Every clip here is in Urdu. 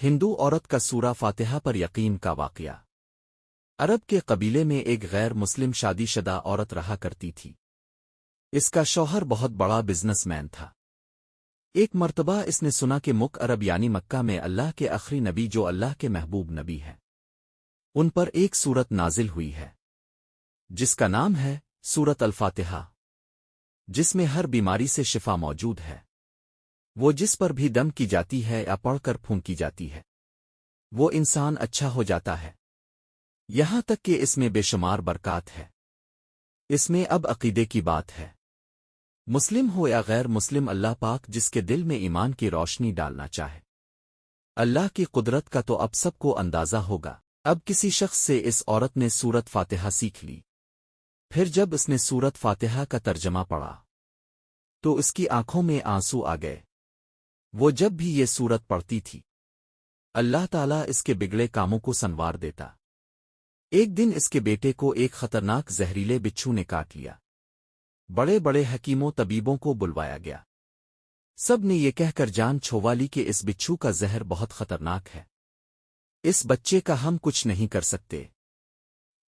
ہندو عورت کا سورہ فاتحہ پر یقین کا واقعہ۔ عرب کے قبیلے میں ایک غیر مسلم شادی شدہ عورت رہا کرتی تھی۔ اس کا شوہر بہت بڑا بزنس مین تھا۔ ایک مرتبہ اس نے سنا کہ عرب یعنی مکہ میں اللہ کے آخری نبی جو اللہ کے محبوب نبی ہیں، ان پر ایک سورت نازل ہوئی ہے جس کا نام ہے سورت الفاتحہ، جس میں ہر بیماری سے شفا موجود ہے۔ وہ جس پر بھی دم کی جاتی ہے یا پڑھ کر پھونکی جاتی ہے، وہ انسان اچھا ہو جاتا ہے، یہاں تک کہ اس میں بے شمار برکات ہے۔ اس میں اب عقیدے کی بات ہے، مسلم ہو یا غیر مسلم، اللہ پاک جس کے دل میں ایمان کی روشنی ڈالنا چاہے۔ اللہ کی قدرت کا تو اب سب کو اندازہ ہوگا۔ اب کسی شخص سے اس عورت نے سورت فاتحہ سیکھ لی۔ پھر جب اس نے سورت فاتحہ کا ترجمہ پڑھا تو اس کی آنکھوں میں آنسو آ گئے۔ وہ جب بھی یہ سورت پڑھتی تھی، اللہ تعالیٰ اس کے بگڑے کاموں کو سنوار دیتا۔ ایک دن اس کے بیٹے کو ایک خطرناک زہریلے بچھو نے کاٹ لیا۔ بڑے بڑے حکیموں طبیبوں کو بلوایا گیا۔ سب نے یہ کہہ کر جان چھوڑوا لی کہ اس بچھو کا زہر بہت خطرناک ہے، اس بچے کا ہم کچھ نہیں کر سکتے،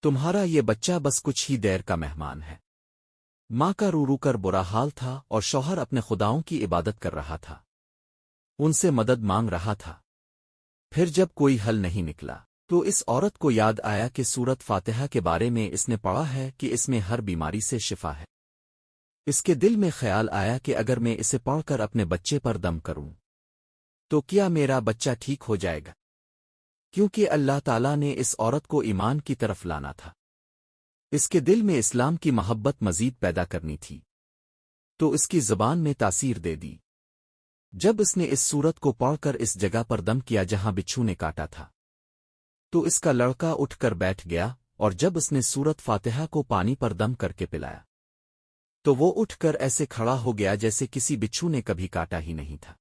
تمہارا یہ بچہ بس کچھ ہی دیر کا مہمان ہے۔ ماں کا رو رو کر برا حال تھا اور شوہر اپنے خداؤں کی عبادت کر رہا تھا، ان سے مدد مانگ رہا تھا۔ پھر جب کوئی حل نہیں نکلا تو اس عورت کو یاد آیا کہ سورت فاتحہ کے بارے میں اس نے پڑھا ہے کہ اس میں ہر بیماری سے شفا ہے۔ اس کے دل میں خیال آیا کہ اگر میں اسے پڑھ کر اپنے بچے پر دم کروں تو کیا میرا بچہ ٹھیک ہو جائے گا؟ کیونکہ اللہ تعالیٰ نے اس عورت کو ایمان کی طرف لانا تھا، اس کے دل میں اسلام کی محبت مزید پیدا کرنی تھی، تو اس کی زبان میں تاثیر دے دی۔ جب اس نے اس سورت کو پڑھ کر اس جگہ پر دم کیا جہاں بچھو نے کاٹا تھا، تو اس کا لڑکا اٹھ کر بیٹھ گیا، اور جب اس نے سورت فاتحہ کو پانی پر دم کر کے پلایا تو وہ اٹھ کر ایسے کھڑا ہو گیا جیسے کسی بچھو نے کبھی کاٹا ہی نہیں تھا۔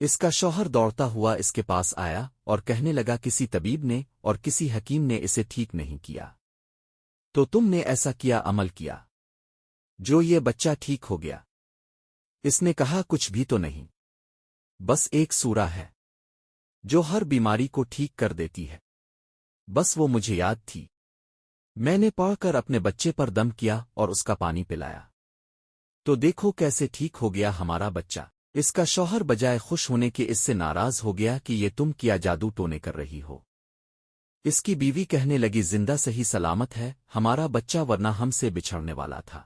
اس کا شوہر دوڑتا ہوا اس کے پاس آیا اور کہنے لگا کسی طبیب نے اور کسی حکیم نے اسے ٹھیک نہیں کیا، تو تم نے ایسا کیا عمل کیا جو یہ بچہ ٹھیک ہو گیا؟ اس نے کہا کچھ بھی تو نہیں، بس ایک سورہ ہے جو ہر بیماری کو ٹھیک کر دیتی ہے، بس وہ مجھے یاد تھی، میں نے پڑھ کر اپنے بچے پر دم کیا اور اس کا پانی پلایا، تو دیکھو کیسے ٹھیک ہو گیا ہمارا بچہ۔ اس کا شوہر بجائے خوش ہونے کے اس سے ناراض ہو گیا کہ یہ تم کیا جادو ٹونے کر رہی ہو۔ اس کی بیوی کہنے لگی زندہ صحیح سلامت ہے ہمارا بچہ، ورنہ ہم سے بچھڑنے والا تھا۔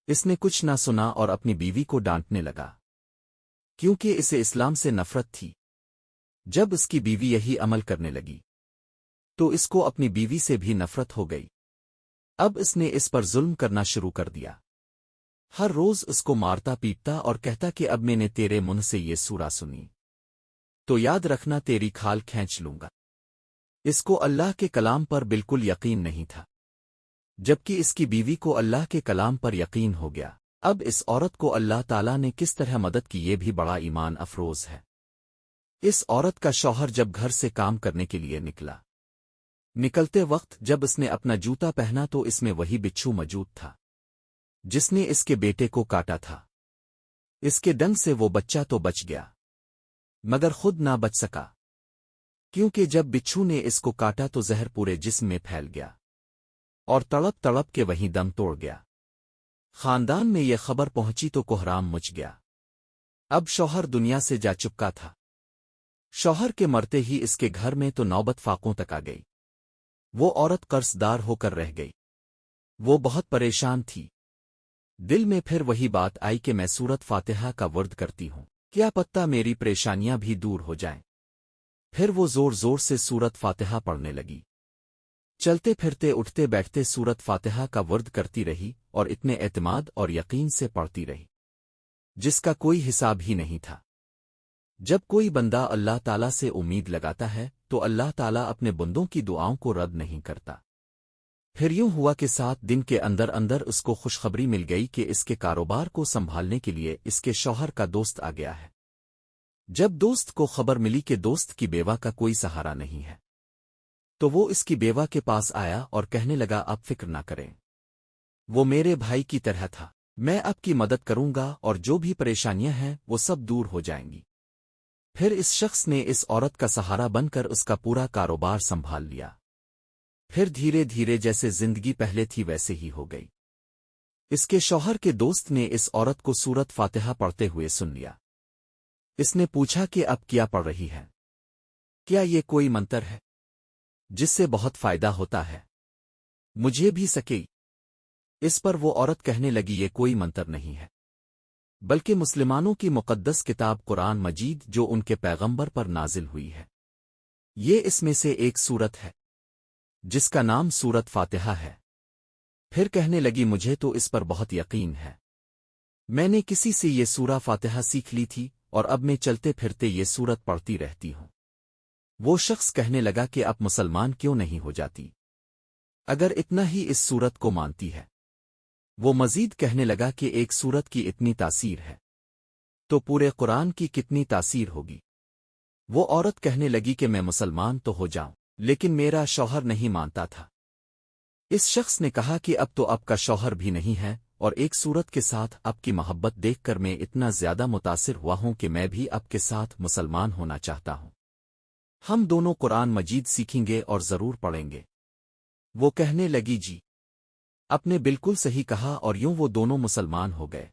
اس نے کچھ نہ سنا اور اپنی بیوی کو ڈانٹنے لگا، کیونکہ اسے اسلام سے نفرت تھی۔ جب اس کی بیوی یہی عمل کرنے لگی تو اس کو اپنی بیوی سے بھی نفرت ہو گئی۔ اب اس نے اس پر ظلم کرنا شروع کر دیا، ہر روز اس کو مارتا پیٹتا اور کہتا کہ اب میں نے تیرے منہ سے یہ سورہ سنی تو یاد رکھنا تیری کھال کھینچ لوں گا۔ اس کو اللہ کے کلام پر بالکل یقین نہیں تھا، جبکہ اس کی بیوی کو اللہ کے کلام پر یقین ہو گیا۔ اب اس عورت کو اللہ تعالیٰ نے کس طرح مدد کی یہ بھی بڑا ایمان افروز ہے۔ اس عورت کا شوہر جب گھر سے کام کرنے کے لیے نکلتے وقت جب اس نے اپنا جوتا پہنا تو اس میں وہی بچھو موجود تھا جس نے اس کے بیٹے کو کاٹا تھا۔ اس کے ڈنگ سے وہ بچہ تو بچ گیا مگر خود نہ بچ سکا، کیونکہ جب بچھو نے اس کو کاٹا تو زہر پورے جسم میں پھیل گیا اور تڑپ تڑپ کے وہیں دم توڑ گیا۔ خاندان میں یہ خبر پہنچی تو کوہرام مچ گیا۔ اب شوہر دنیا سے جا چکا تھا۔ شوہر کے مرتے ہی اس کے گھر میں تو نوبت فاقوں تک آ گئی۔ وہ عورت قرض دار ہو کر رہ گئی، وہ بہت پریشان تھی۔ دل میں پھر وہی بات آئی کہ میں سورت فاتحہ کا ورد کرتی ہوں، کیا پتہ میری پریشانیاں بھی دور ہو جائیں۔ پھر وہ زور زور سے سورت فاتحہ پڑھنے لگی، چلتے پھرتے اٹھتے بیٹھتے سورت فاتحہ کا ورد کرتی رہی اور اتنے اعتماد اور یقین سے پڑھتی رہی جس کا کوئی حساب ہی نہیں تھا۔ جب کوئی بندہ اللہ تعالیٰ سے امید لگاتا ہے تو اللہ تعالیٰ اپنے بندوں کی دعاؤں کو رد نہیں کرتا۔ پھر یوں ہوا کہ 7 دن کے اندر اندر اس کو خوشخبری مل گئی کہ اس کے کاروبار کو سنبھالنے کے لیے اس کے شوہر کا دوست آ گیا ہے۔ جب دوست کو خبر ملی کہ دوست کی بیوہ کا کوئی سہارا نہیں ہے تو وہ اس کی بیوہ کے پاس آیا اور کہنے لگا آپ فکر نہ کریں، وہ میرے بھائی کی طرح تھا، میں آپ کی مدد کروں گا اور جو بھی پریشانیاں ہیں وہ سب دور ہو جائیں گی۔ پھر اس شخص نے اس عورت کا سہارا بن کر اس کا پورا کاروبار سنبھال لیا۔ پھر دھیرے دھیرے جیسے زندگی پہلے تھی ویسے ہی ہو گئی۔ اس کے شوہر کے دوست نے اس عورت کو سورت فاتحہ پڑھتے ہوئے سن لیا۔ اس نے پوچھا کہ اب کیا پڑھ رہی ہے؟ کیا یہ کوئی منتر ہے جس سے بہت فائدہ ہوتا ہے؟ مجھے بھی سکے۔ اس پر وہ عورت کہنے لگی یہ کوئی منتر نہیں ہے، بلکہ مسلمانوں کی مقدس کتاب قرآن مجید جو ان کے پیغمبر پر نازل ہوئی ہے، یہ اس میں سے ایک سورت ہے جس کا نام سورت فاتحہ ہے۔ پھر کہنے لگی مجھے تو اس پر بہت یقین ہے، میں نے کسی سے یہ سورہ فاتحہ سیکھ لی تھی اور اب میں چلتے پھرتے یہ سورت پڑھتی رہتی ہوں۔ وہ شخص کہنے لگا کہ اب مسلمان کیوں نہیں ہو جاتی اگر اتنا ہی اس سورت کو مانتی ہے؟ وہ مزید کہنے لگا کہ ایک سورت کی اتنی تاثیر ہے تو پورے قرآن کی کتنی تاثیر ہوگی؟ وہ عورت کہنے لگی کہ میں مسلمان تو ہو جاؤں لیکن میرا شوہر نہیں مانتا تھا۔ اس شخص نے کہا کہ اب تو آپ کا شوہر بھی نہیں ہے اور ایک سورت کے ساتھ آپ کی محبت دیکھ کر میں اتنا زیادہ متاثر ہوا ہوں کہ میں بھی آپ کے ساتھ مسلمان ہونا چاہتا ہوں۔ ہم دونوں قرآن مجید سیکھیں گے اور ضرور پڑھیں گے۔ وہ کہنے لگی جی، آپ نے بالکل صحیح کہا، اور یوں وہ دونوں مسلمان ہو گئے۔